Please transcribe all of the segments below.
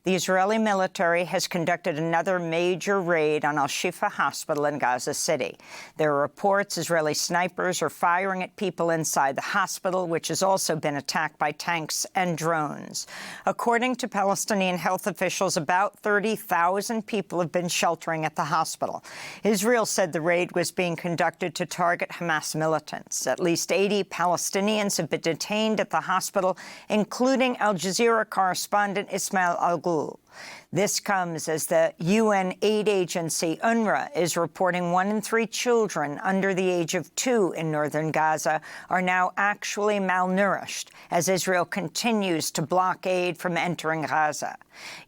The Israeli military has conducted another major raid on Al-Shifa Hospital in Gaza City. There are reports Israeli snipers are firing at people inside the hospital, which has also been attacked by tanks and drones. According to Palestinian health officials, about 30,000 people have been sheltering at the hospital. Israel said the raid was being conducted to target Hamas militants. At least 80 Palestinians have been detained at the hospital, including Al Jazeera correspondent Ismail Al-Ghul. This comes as the UN aid agency UNRWA is reporting 1 in 3 children under the age of 2 in northern Gaza are now actually malnourished as Israel continues to block aid from entering Gaza.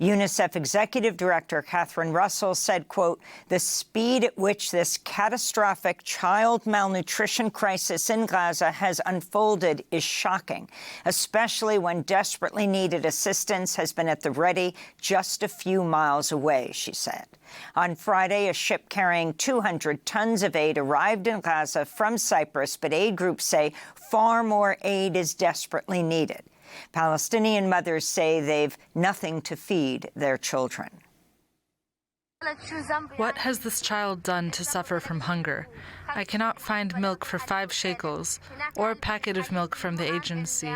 UNICEF Executive Director Catherine Russell said, quote, "The speed at which this catastrophic child malnutrition crisis in Gaza has unfolded is shocking, especially when desperately needed assistance has been at the ready just a few miles away," she said. On Friday, a ship carrying 200 tons of aid arrived in Gaza from Cyprus, but aid groups say far more aid is desperately needed. Palestinian mothers say they've nothing to feed their children. What has this child done to suffer from hunger? I cannot find milk for 5 shekels or a packet of milk from the agency.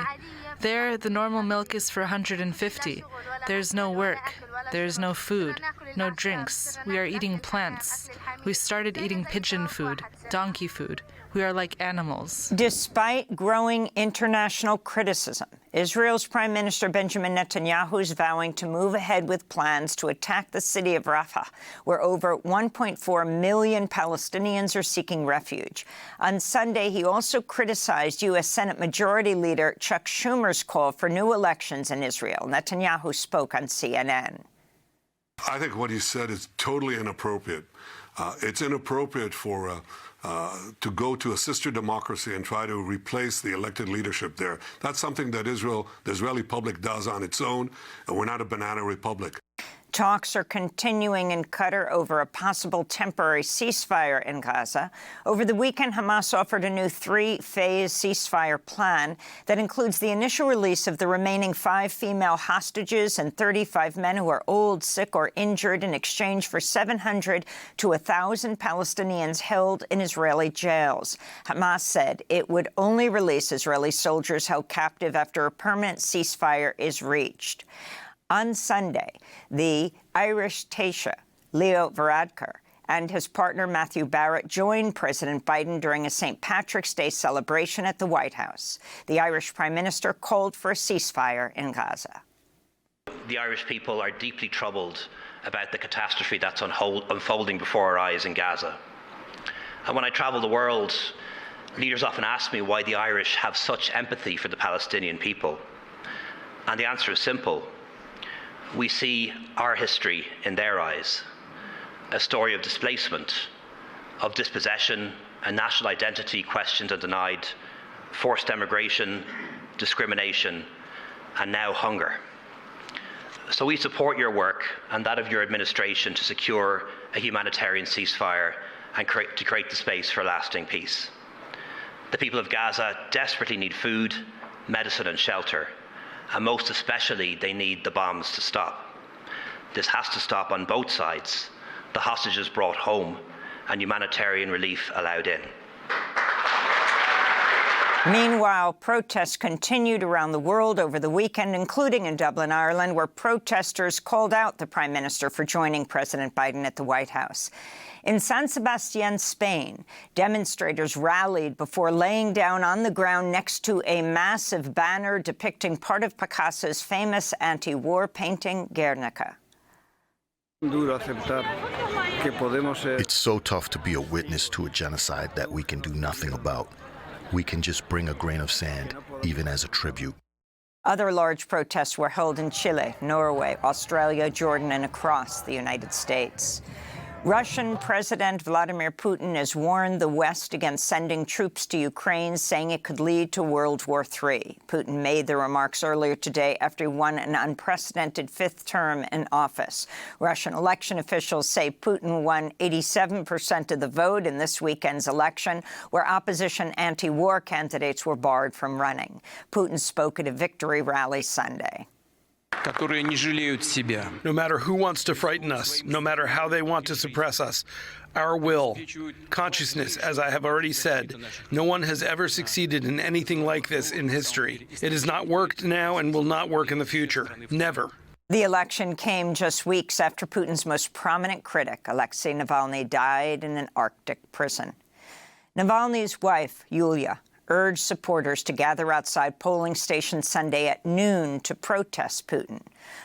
There, the normal milk is for 150. There's no work. There's no food, no drinks. We are eating plants. We started eating pigeon food, donkey food. We are like animals. Despite growing international criticism, Israel's Prime Minister Benjamin Netanyahu is vowing to move ahead with plans to attack the city of Rafah, where over 1.4 million Palestinians are seeking refuge. On Sunday, he also criticized U.S. Senate Majority Leader Chuck Schumer's call for new elections in Israel. Netanyahu spoke on CNN. I think what he said is totally inappropriate. It's inappropriate for to go to a sister democracy and try to replace the elected leadership there. That's something that the Israeli public does on its own, and we're not a banana republic. Talks are continuing in Qatar over a possible temporary ceasefire in Gaza. Over the weekend, Hamas offered a new 3-phase ceasefire plan that includes the initial release of the remaining 5 female hostages and 35 men who are old, sick, or injured in exchange for 700 to 1,000 Palestinians held in Israeli jails. Hamas said it would only release Israeli soldiers held captive after a permanent ceasefire is reached. On Sunday, the Irish Taoiseach, Leo Varadkar, and his partner Matthew Barrett joined President Biden during a St. Patrick's Day celebration at the White House. The Irish Prime Minister called for a ceasefire in Gaza. The Irish people are deeply troubled about the catastrophe that's unfolding before our eyes in Gaza. And when I travel the world, leaders often ask me why the Irish have such empathy for the Palestinian people. And the answer is simple. We see our history in their eyes, a story of displacement, of dispossession, and national identity questioned and denied, forced emigration, discrimination, and now hunger. So we support your work and that of your administration to secure a humanitarian ceasefire and to create the space for lasting peace. The people of Gaza desperately need food, medicine, and shelter. And most especially, they need the bombs to stop. This has to stop on both sides, the hostages brought home and humanitarian relief allowed in. Meanwhile, protests continued around the world over the weekend, including in Dublin, Ireland, where protesters called out the Prime Minister for joining President Biden at the White House. In San Sebastián, Spain, demonstrators rallied before laying down on the ground next to a massive banner depicting part of Picasso's famous anti-war painting, Guernica. It's so tough to be a witness to a genocide that we can do nothing about. We can just bring a grain of sand, even as a tribute. Other large protests were held in Chile, Norway, Australia, Jordan, and across the United States. Russian President Vladimir Putin has warned the West against sending troops to Ukraine, saying it could lead to World War III. Putin made the remarks earlier today after he won an unprecedented 5th term in office. Russian election officials say Putin won 87% of the vote in this weekend's election, where opposition anti-war candidates were barred from running. Putin spoke at a victory rally Sunday. которые не жалеют себя. No matter who wants to frighten us, no matter how they want to suppress us, our will, consciousness, as I have already said, no one has ever succeeded in anything like this in history. It has not worked now and will not work in the future. Never. The election came just weeks after Putin's most prominent critic, Alexei Navalny, died in an Arctic prison. Navalny's wife, Yulia, urged supporters to gather outside polling stations Sunday at noon to protest Putin.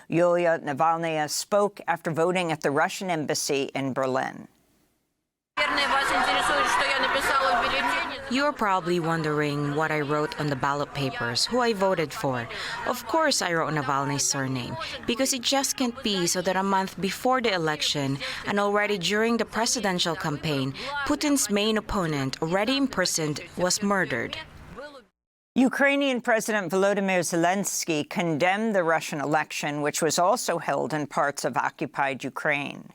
Yulia Navalnaya spoke after voting at the Russian embassy in Berlin. You're probably wondering what I wrote on the ballot papers, who I voted for. Of course I wrote Navalny's surname, because it just can't be so that a month before the election, and already during the presidential campaign, Putin's main opponent, already imprisoned, was murdered. Ukrainian President Volodymyr Zelensky condemned the Russian election, which was also held in parts of occupied Ukraine.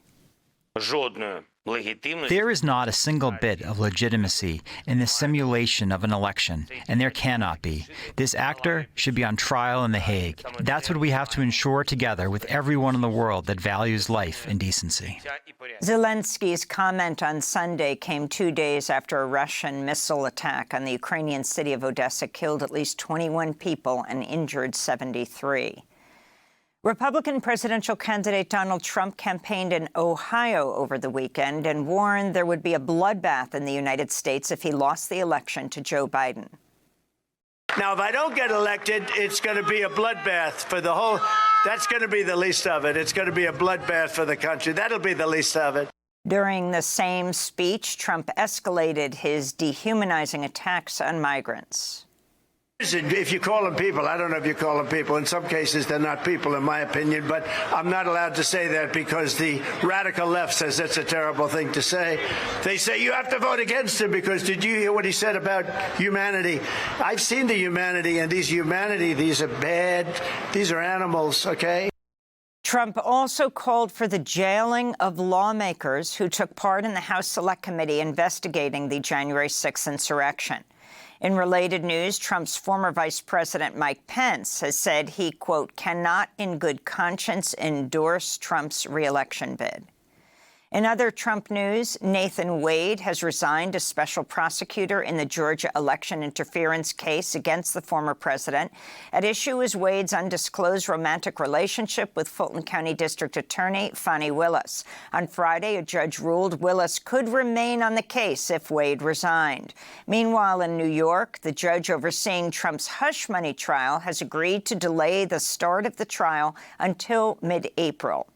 There is not a single bit of legitimacy in the simulation of an election, and there cannot be. This actor should be on trial in The Hague. That's what we have to ensure together with everyone in the world that values life and decency. Zelensky's comment on Sunday came 2 days after a Russian missile attack on the Ukrainian city of Odessa killed at least 21 people and injured 73. Republican presidential candidate Donald Trump campaigned in Ohio over the weekend and warned there would be a bloodbath in the United States if he lost the election to Joe Biden. Now, if I don't get elected, it's going to be a bloodbath for the whole. That's going to be the least of it. It's going to be a bloodbath for the country. That'll be the least of it. During the same speech, Trump escalated his dehumanizing attacks on migrants. If you call them people, I don't know if you call them people. In some cases, they're not people, in my opinion, but I'm not allowed to say that because the radical left says that's a terrible thing to say. They say you have to vote against him because did you hear what he said about humanity? I've seen the humanity, and these are bad. These are animals, okay? Trump also called for the jailing of lawmakers who took part in the House Select Committee investigating the January 6th insurrection. In related news, Trump's former Vice President Mike Pence has said he, quote, cannot in good conscience endorse Trump's re-election bid. In other Trump news, Nathan Wade has resigned as special prosecutor in the Georgia election interference case against the former president. At issue is Wade's undisclosed romantic relationship with Fulton County District Attorney Fani Willis. On Friday, a judge ruled Willis could remain on the case if Wade resigned. Meanwhile, in New York, the judge overseeing Trump's hush money trial has agreed to delay the start of the trial until mid-April.